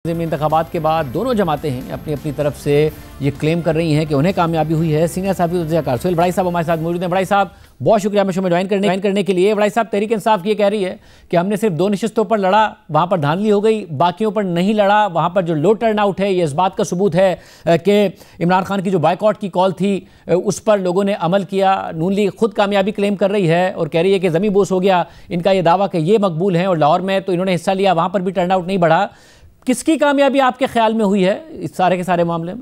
انتخابات کے بعد دونوں جماعتیں ہیں اپنی اپنی طرف سے یہ کلیم کر رہی ہیں کہ انہیں کامیابی ہوئی ہے۔ سینئر صحافی سہیل بڑائی صاحب ہمارے ساتھ موجود ہیں۔ بڑائی صاحب بہت شکریہ ہمیں شو میں جوائن کرنے کے لیے۔ بڑائی صاحب تحریک انصاف یہ کہہ رہی ہے کہ ہم نے صرف 2 نشستوں پر لڑا، وہاں پر دھاندلی ہو گئی، باقیوں پر نہیں لڑا، وہاں پر جو لو ٹرن آؤٹ ہے یہ اس بات کا ثبوت ہے کہ عمران خان کی جو بائیکاٹ کی کال تھی اس پر لوگوں نے عمل کیا۔ نون لیگ خود کامیابی کلیم کر رہی ہے اور کہہ رہی ہے کہ زمیں بوس ہو گیا ان کا یہ دعویٰ کہ یہ مقبول ہے، اور لاہور میں تو انہوں نے حصہ لیا، وہاں پر بھی ٹرن آؤٹ نہیں بڑھا۔ کس کی کامیابی آپ کے خیال میں ہوئی ہے اس سارے کے سارے معاملے میں؟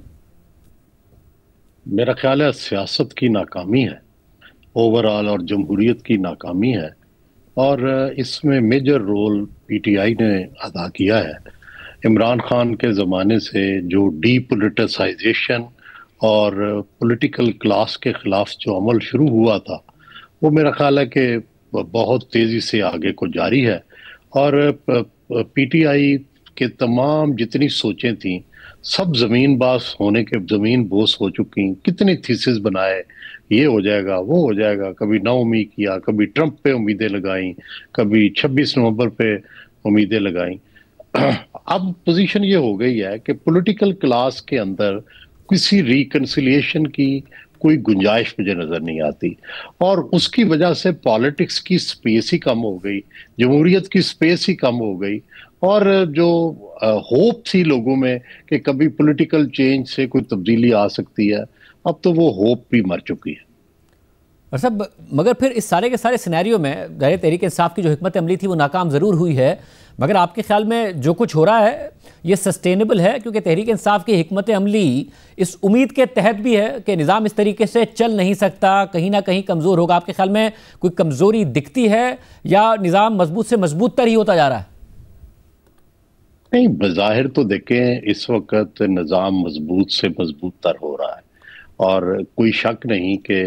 میرا خیال ہے سیاست کی ناکامی ہے، اوورال، اور جمہوریت کی ناکامی ہے، اور اس میں major role P T I نے ادا کیا ہے۔ عمران خان کے زمانے سے جو ڈی پولیٹیسائزیشن اور پولیٹیکل کلاس کے خلاف جو عمل شروع ہوا تھا وہ میرا خیال ہے کہ بہت تیزی سے آگے کو جاری ہے، اور پی ٹی آئی کہ تمام جتنی سوچیں تھیں سب زمین بوس ہو چکی۔ کتنے تھیسز بنائے، یہ ہو جائے گا وہ ہو جائے گا، کبھی نومی کیا، کبھی ٹرمپ پہ امیدیں لگائیں، کبھی 26 نومبر پہ امیدیں لگائیں۔ اب پوزیشن یہ ہو گئی ہے کہ پولیٹیکل کلاس کے اندر کسی ریکنسیلیشن کی کوئی گنجائش مجھے نظر نہیں آتی، اور اس کی وجہ سے پالیٹکس کی سپیس ہی کم ہو گئی، جمہوریت کی سپیس ہی کم ہو گئی، اور جو ہوپ تھی لوگوں میں کہ کبھی پولیٹیکل چینج سے کوئی تبدیلی آ سکتی ہے، اب تو وہ ہوپ بھی مر چکی ہے۔ اور سب مگر پھر اس سارے کے سارے سینیریو میں ظاہر تحریک انصاف کی جو حکمت عملی تھی وہ ناکام ضرور ہوئی ہے، مگر آپ کے خیال میں جو کچھ ہو رہا ہے یہ سسٹینیبل ہے؟ کیونکہ تحریک انصاف کی حکمت عملی اس امید کے تحت بھی ہے کہ نظام اس طریقے سے چل نہیں سکتا، کہیں نہ کہیں کمزور ہوگا۔ آپ کے خیال میں کوئی کمزوری دکھتی ہے یا نظام مضبوط سے مضبوط تر ہی ہوتا جا رہا ہے؟ نہیں، بظاہر تو دیکھیں اس وقت نظام مضبوط سے مضبوط تر ہو رہا ہے، اور کوئی شک نہیں کہ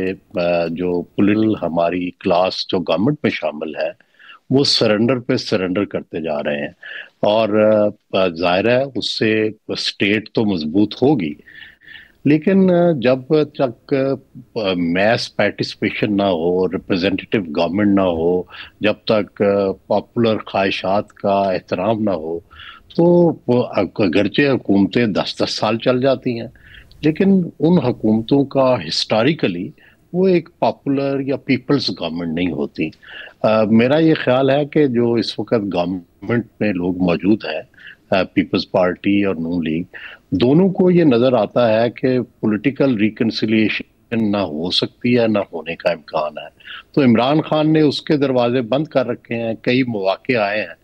جو پولیٹیکل ہماری کلاس جو گورنمنٹ میں شامل ہے وہ سرنڈر پہ سرنڈر کرتے جا رہے ہیں، اور ظاہر ہے اس سے اسٹیٹ تو مضبوط ہوگی، لیکن جب تک میس پارٹیسپیشن نہ ہو، ریپرزینٹیٹیو گورنمنٹ نہ ہو، جب تک پاپولر خواہشات کا احترام نہ ہو، تو اگرچہ حکومتیں 10 سال چل جاتی ہیں، لیکن ان حکومتوں کا ہسٹوریکلی وہ ایک پاپولر یا پیپلز گورنمنٹ نہیں ہوتی۔ میرا یہ خیال ہے کہ جو اس وقت گورنمنٹ میں لوگ موجود ہیں، پیپلز پارٹی اور نون لیگ، دونوں کو یہ نظر آتا ہے کہ پولیٹیکل ریکنسیلیشن نہ ہو سکتی ہے، نہ ہونے کا امکان ہے، تو عمران خان نے اس کے دروازے بند کر رکھے ہیں، کئی مواقع آئے ہیں،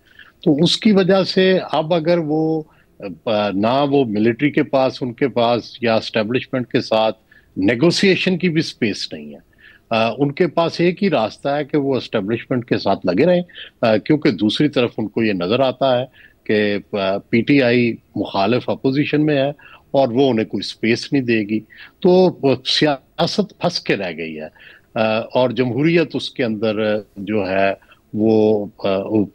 تو اس کی وجہ سے اب اگر وہ نہ وہ ملٹری کے پاس، ان کے پاس یا اسٹیبلشمنٹ کے ساتھ نیگوسیشن کی بھی سپیس نہیں ہے، ان کے پاس ایک ہی راستہ ہے کہ وہ اسٹیبلشمنٹ کے ساتھ لگے رہیں، کیونکہ دوسری طرف ان کو یہ نظر آتا ہے کہ پی ٹی آئی مخالف اپوزیشن میں ہے اور وہ انہیں کوئی سپیس نہیں دے گی، تو سیاست پھنس کے رہ گئی ہے، اور جمہوریت اس کے اندر جو ہے وہ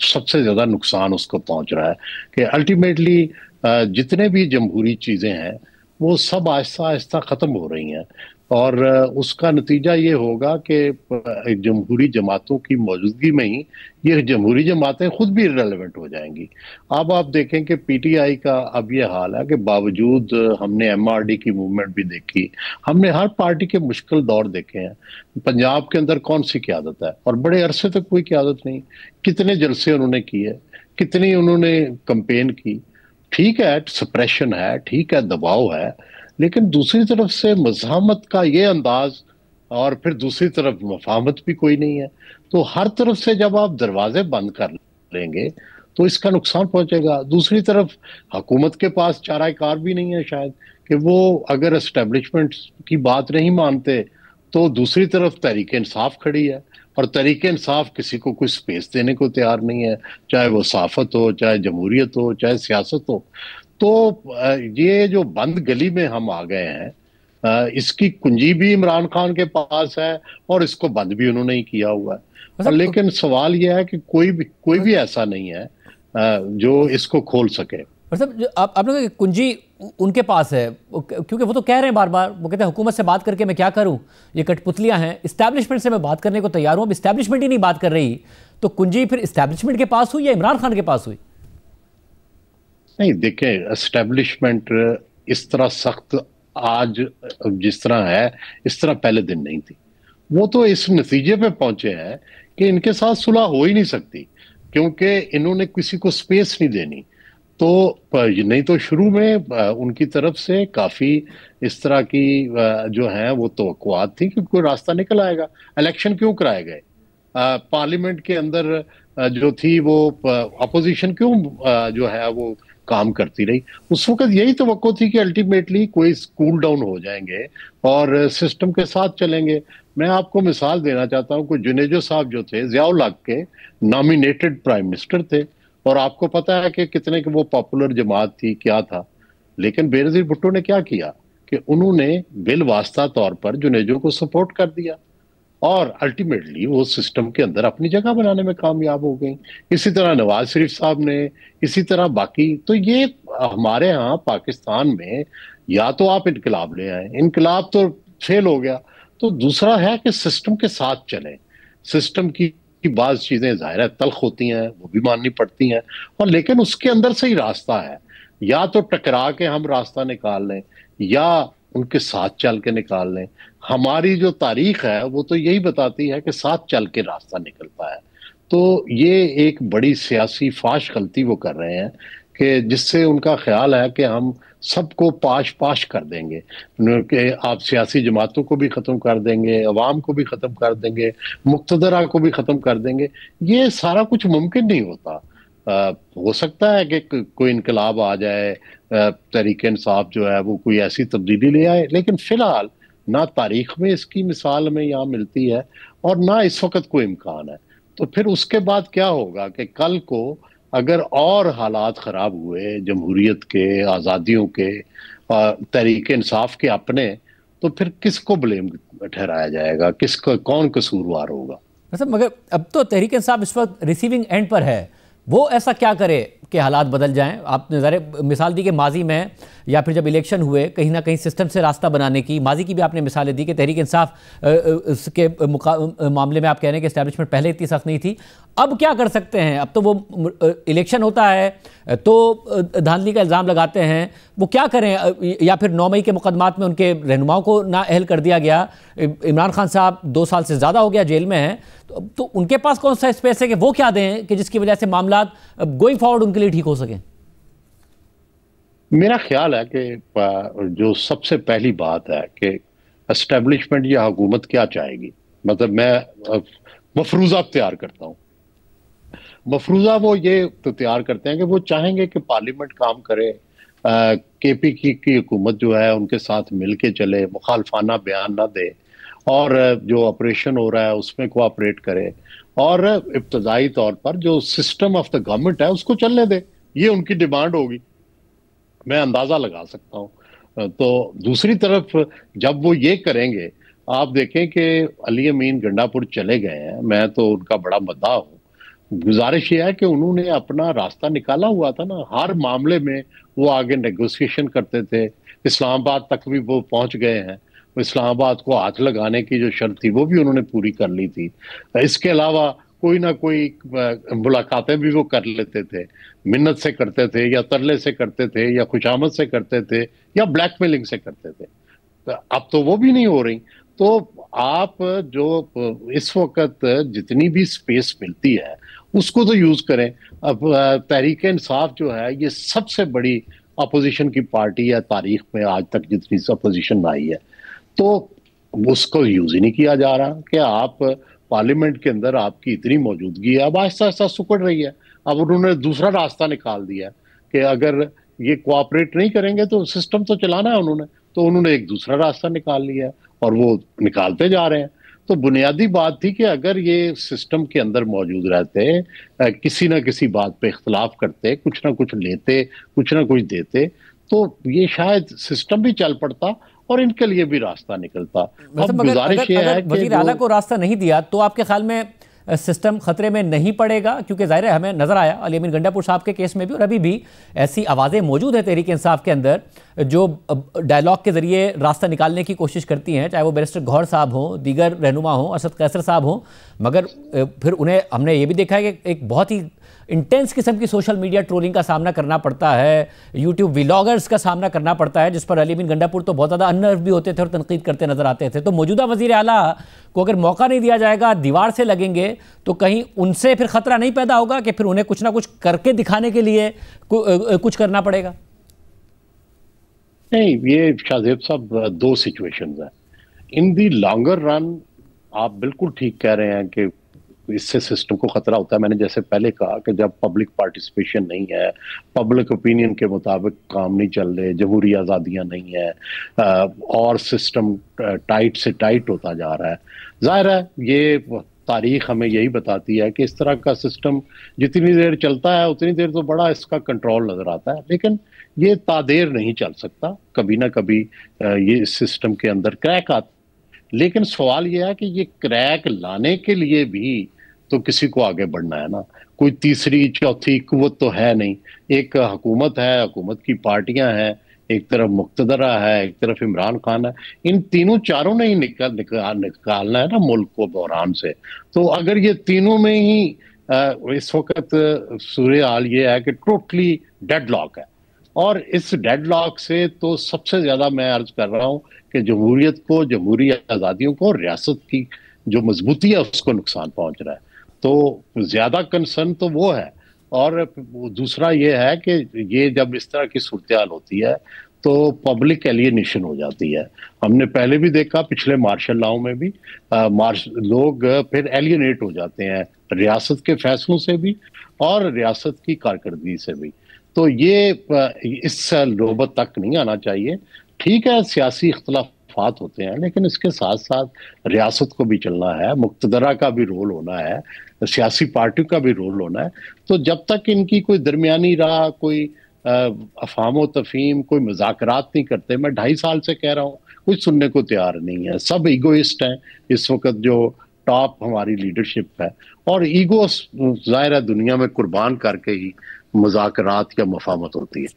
سب سے زیادہ نقصان اس کو پہنچ رہا ہے کہ الٹیمیٹلی جتنے بھی جمہوری چیزیں ہیں وہ سب آہستہ آہستہ ختم ہو رہی ہیں، اور اس کا نتیجہ یہ ہوگا کہ جمہوری جماعتوں کی موجودگی میں ہی یہ جمہوری جماعتیں خود بھی ریلیونٹ ہو جائیں گی۔ اب آپ دیکھیں کہ پی ٹی آئی کا اب یہ حال ہے کہ باوجود ہم نے ایم آر ڈی کی موومنٹ بھی دیکھی، ہم نے ہر پارٹی کے مشکل دور دیکھے ہیں، پنجاب کے اندر کون سی قیادت ہے، اور بڑے عرصے تک کوئی قیادت نہیں، کتنے جلسے انہوں نے کیے، کتنی انہوں نے کمپین کی، ٹھیک ہے سپریشن ہے، ٹھیک ہے دباؤ ہے، لیکن دوسری طرف سے مزاحمت کا یہ انداز، اور پھر دوسری طرف مفاہمت بھی کوئی نہیں ہے، تو ہر طرف سے جب آپ دروازے بند کر لیں گے تو اس کا نقصان پہنچے گا۔ دوسری طرف حکومت کے پاس چارہ کار بھی نہیں ہے شاید کہ وہ اگر اسٹیبلشمنٹ کی بات نہیں مانتے تو دوسری طرف تحریک انصاف کھڑی ہے، اور تحریک انصاف کسی کو کوئی سپیس دینے کو تیار نہیں ہے، چاہے وہ صحافت ہو، چاہے جمہوریت ہو، چاہے سیاست ہو، تو یہ جو بند گلی میں ہم آ گئے ہیں، اس کی کنجی بھی عمران خان کے پاس ہے اور اس کو بند بھی انہوں نے ہی کیا ہوا ہے، لیکن سوال یہ ہے کہ کوئی بھی ایسا نہیں ہے جو اس کو کھول سکے۔ آپ نے کہا کہ کنجی ان کے پاس ہے، کیونکہ وہ تو کہہ رہے ہیں بار بار، وہ کہتے ہیں حکومت سے بات کر کے میں کیا کروں، یہ کٹ پتلیاں ہیں، اسٹیبلشمنٹ سے میں بات کرنے کو تیار ہوں، اب اسٹیبلشمنٹ ہی نہیں بات کر رہی، تو کنجی پھر اسٹیبلشمنٹ کے پاس ہوئی یا عمران خان کے پاس ہوئی؟ نہیں دیکھیں، اسٹیبلشمنٹ اس طرح سخت آج جس طرح ہے اس طرح پہلے دن نہیں تھی. وہ تو اس نتیجے پہ پہنچے ہیں کہ ان کے ساتھ صلح ہو ہی نہیں سکتی، کیونکہ انہوں نے کسی کو سپیس نہیں دینی. تو نہیں تو شروع میں ان کی طرف سے کافی اس طرح کی جو ہیں وہ توقعات تھی کہ کوئی راستہ نکل آئے گا. الیکشن کیوں کرائے گئے؟ پارلیمنٹ کے اندر جو تھی وہ اپوزیشن کیوں جو ہے وہ کام کرتی رہی؟ اس وقت یہی توقع تھی کہ الٹیمیٹلی کوئی کول ڈاؤن ہو جائیں گے اور سسٹم کے ساتھ چلیں گے. میں آپ کو مثال دینا چاہتا ہوں کہ جنیجو صاحب جو تھے ضیاء الحق کے نامینیٹڈ پرائم منسٹر تھے، اور آپ کو پتا ہے کہ کتنے کہ وہ پاپولر جماعت تھی، کیا تھا. لیکن بینظیر بھٹو نے کیا کیا کہ انہوں نے بالواسطہ طور پر جنیجو کو سپورٹ کر دیا اور الٹیمیٹلی وہ سسٹم کے اندر اپنی جگہ بنانے میں کامیاب ہو گئی. اسی طرح نواز شریف صاحب نے، اسی طرح باقی. تو یہ ہمارے ہاں پاکستان میں یا تو آپ انقلاب لے آئیں، انقلاب تو فیل ہو گیا، تو دوسرا ہے کہ سسٹم کے ساتھ چلیں. سسٹم کی بعض چیزیں ظاہر ہے تلخ ہوتی ہیں، وہ بھی ماننی پڑتی ہیں، اور لیکن اس کے اندر سے ہی راستہ ہے. یا تو ٹکرا کے ہم راستہ نکال لیں یا ان کے ساتھ چل کے نکال لیں. ہماری جو تاریخ ہے وہ تو یہی بتاتی ہے کہ ساتھ چل کے راستہ نکلتا ہے. تو یہ ایک بڑی سیاسی فاش غلطی وہ کر رہے ہیں کہ جس سے ان کا خیال ہے کہ ہم سب کو پاش پاش کر دیں گے، کہ آپ سیاسی جماعتوں کو بھی ختم کر دیں گے، عوام کو بھی ختم کر دیں گے، مقتدرہ کو بھی ختم کر دیں گے. یہ سارا کچھ ممکن نہیں ہوتا. ہو سکتا ہے کہ کوئی انقلاب آ جائے، تحریک انصاف جو ہے وہ کوئی ایسی تبدیلی لے آئے، لیکن فی الحال نہ تاریخ میں اس کی مثال ہمیں یہاں ملتی ہے اور نہ اس وقت کوئی امکان ہے. تو پھر اس کے بعد کیا ہوگا کہ کل کو اگر اور حالات خراب ہوئے جمہوریت کے، آزادیوں کے، تحریک انصاف کے اپنے، تو پھر کس کو بلیم ٹھہرایا جائے گا؟ کس کو، کون قصوروار ہوگا؟ مگر اب تو تحریک انصاف اس وقت ریسیونگ اینڈ پر ہے، وہ ایسا کیا کرے کہ حالات بدل جائیں؟ آپ نے ظاہر مثال دی کہ ماضی میں یا پھر جب الیکشن ہوئے کہیں نہ کہیں سسٹم سے راستہ بنانے کی، ماضی کی بھی آپ نے مثالیں دی کہ تحریک انصاف اس کے معاملے میں آپ کہہ رہے ہیں کہ اسٹیبلشمنٹ پہلے اتنی سخت نہیں تھی. اب کیا کر سکتے ہیں؟ اب تو وہ الیکشن ہوتا ہے تو دھاندلی کا الزام لگاتے ہیں، وہ کیا کریں؟ یا پھر 9 مئی کے مقدمات میں ان کے رہنماؤں کو نااہل کر دیا گیا. عمران خان صاحب 2 سال سے زیادہ ہو گیا جیل میں ہیں، تو ان کے پاس کون سا اسپیس ہے کہ وہ کیا دیں کہ جس کی وجہ سے معاملات گوئنگ فارورڈ ان کے لیے ٹھیک ہو سکیں؟ میرا خیال ہے کہ جو سب سے پہلی بات ہے کہ اسٹیبلشمنٹ یا حکومت کیا چاہے گی. مطلب میں مفروضہ تیار کرتا ہوں. مفروضہ وہ یہ تو تیار کرتے ہیں کہ وہ چاہیں گے کہ پارلیمنٹ کام کرے، کے پی کی حکومت جو ہے ان کے ساتھ مل کے چلے، مخالفانہ بیان نہ دے، اور جو آپریشن ہو رہا ہے اس میں کوآپریٹ کرے، اور ابتدائی طور پر جو سسٹم آف دا گورنمنٹ ہے اس کو چلنے دے. یہ ان کی ڈیمانڈ ہوگی، میں اندازہ لگا سکتا ہوں. تو دوسری طرف جب وہ یہ کریں گے، آپ دیکھیں کہ علی امین گنڈا پور چلے گئے ہیں، میں تو ان کا بڑا مداح ہوں. گزارش یہ ہے کہ انہوں نے اپنا راستہ نکالا ہوا تھا نا، ہر معاملے میں وہ آگے نیگوسیشن کرتے تھے. اسلام آباد تک بھی وہ پہنچ گئے ہیں، اسلام آباد کو ہاتھ لگانے کی جو شرط تھی وہ بھی انہوں نے پوری کر لی تھی. اس کے علاوہ کوئی نہ کوئی ملاقاتیں بھی وہ کر لیتے تھے، منت سے کرتے تھے یا ترلے سے کرتے تھے یا خوشامد سے کرتے تھے یا بلیک میلنگ سے کرتے تھے. اب تو وہ بھی نہیں ہو رہی. تو آپ جو اس وقت جتنی بھی سپیس ملتی ہے اس کو تو یوز کریں. اب تحریک انصاف جو ہے یہ سب سے بڑی اپوزیشن کی پارٹی ہے تاریخ میں، آج تک جتنی اپوزیشن آئی ہے، تو اس کو یوز ہی نہیں کیا جا رہا. کہ آپ پارلیمنٹ کے اندر آپ کی اتنی موجودگی ہے، اب آہستہ آہستہ سکڑ رہی ہے. اب انہوں نے دوسرا راستہ نکال دیا کہ اگر یہ کوآپریٹ نہیں کریں گے تو سسٹم تو چلانا ہے انہوں نے، تو انہوں نے ایک دوسرا راستہ نکال لیا ہے اور وہ نکالتے جا رہے ہیں. تو بنیادی بات تھی کہ اگر یہ سسٹم کے اندر موجود رہتے، کسی نہ کسی بات پہ اختلاف کرتے، کچھ نہ کچھ لیتے، کچھ نہ کچھ دیتے، تو یہ شاید سسٹم بھی چل پڑتا اور ان کے لیے بھی راستہ نکلتا. اب گزارش یہ ہے کہ وزیر اعلیٰ کو راستہ نہیں دیا تو آپ کے خیال میں سسٹم خطرے میں نہیں پڑے گا؟ کیونکہ ظاہر ہے ہمیں نظر آیا علی امین گنڈا پور صاحب کے کیس میں بھی، اور ابھی بھی ایسی آوازیں موجود ہیں تحریک انصاف کے اندر جو ڈائیلاگ کے ذریعے راستہ نکالنے کی کوشش کرتی ہیں، چاہے وہ بیرسٹر گوہر صاحب ہوں، دیگر رہنما ہوں، اسد قیصر صاحب ہوں. مگر پھر انہیں ہم نے یہ بھی دیکھا ہے کہ ایک بہت ہی انٹینس قسم کی سوشل میڈیا ٹرولنگ کا سامنا کرنا پڑتا ہے، یوٹیوب ویلاگرز کا سامنا کرنا پڑتا ہے، جس پر علی بن گنڈا پور تو بہت زیادہ اننرو بھی ہوتے تھے اور تنقید کرتے نظر آتے تھے. تو موجودہ وزیر اعلیٰ کو اگر موقع نہیں دیا جائے گا، دیوار سے لگیں گے، تو کہیں ان سے پھر خطرہ نہیں پیدا ہوگا کہ پھر انہیں کچھ نہ کچھ کر کے دکھانے کے لیے کچھ کرنا پڑے گا؟ نہیں، یہ شاہ زیب صاحب دو سچویشنز ہیں. ان دی لانگر رن آپ بالکل ٹھیک کہہ رہے ہیں کہ اس سے سسٹم کو خطرہ ہوتا ہے. میں نے جیسے پہلے کہا کہ جب پبلک پارٹیسپیشن نہیں ہے، پبلک اوپینین کے مطابق کام نہیں چل رہے، جمہوری آزادیاں نہیں ہیں، اور سسٹم ٹائٹ سے ٹائٹ ہوتا جا رہا ہے، ظاہر ہے یہ تاریخ ہمیں یہی بتاتی ہے کہ اس طرح کا سسٹم جتنی دیر چلتا ہے اتنی دیر تو بڑا اس کا کنٹرول نظر آتا ہے، لیکن یہ تادیر نہیں چل سکتا. کبھی نہ کبھی یہ اس سسٹم کے اندر کریک آتا. لیکن سوال یہ ہے کہ یہ کریک لانے کے لیے بھی تو کسی کو آگے بڑھنا ہے نا. کوئی تیسری چوتھی قوت تو ہے نہیں. ایک حکومت ہے، حکومت کی پارٹیاں ہیں، ایک طرف مقتدرہ ہے، ایک طرف عمران خان ہے. ان تینوں چاروں نے ہی نکالنا ہے نا ملک کو بحران سے. تو اگر یہ تینوں میں ہی اس وقت صورتحال یہ ہے کہ ٹوٹلی ڈیڈ لاک ہے، اور اس ڈیڈ لاک سے تو سب سے زیادہ میں عرض کر رہا ہوں کہ جمہوریت کو، جمہوری آزادیوں کو، ریاست کی جو مضبوطی ہے اس کو نقصان پہنچ رہا ہے. تو زیادہ کنسرن تو وہ ہے. اور دوسرا یہ ہے کہ یہ جب اس طرح کی صورتحال ہوتی ہے تو پبلک ایلینیشن ہو جاتی ہے. ہم نے پہلے بھی دیکھا پچھلے مارشل لاؤ میں بھی لوگ پھر ایلینیٹ ہو جاتے ہیں ریاست کے فیصلوں سے بھی اور ریاست کی کارکردگی سے بھی. تو یہ اس نوبت تک نہیں آنا چاہیے. ٹھیک ہے سیاسی اختلافات ہوتے ہیں، لیکن اس کے ساتھ ساتھ ریاست کو بھی چلنا ہے، مقتدرہ کا بھی رول ہونا ہے، سیاسی پارٹیوں کا بھی رول ہونا ہے. تو جب تک ان کی کوئی درمیانی راہ، کوئی افہام و تفہیم، کوئی مذاکرات نہیں کرتے، میں 2.5 سال سے کہہ رہا ہوں، کوئی سننے کو تیار نہیں ہے. سب ایگوئسٹ ہیں اس وقت جو ٹاپ ہماری لیڈرشپ ہے، اور ایگو ظاہر ہے دنیا میں قربان کر کے ہی مذاکرات یا مفاہمت ہوتی ہے.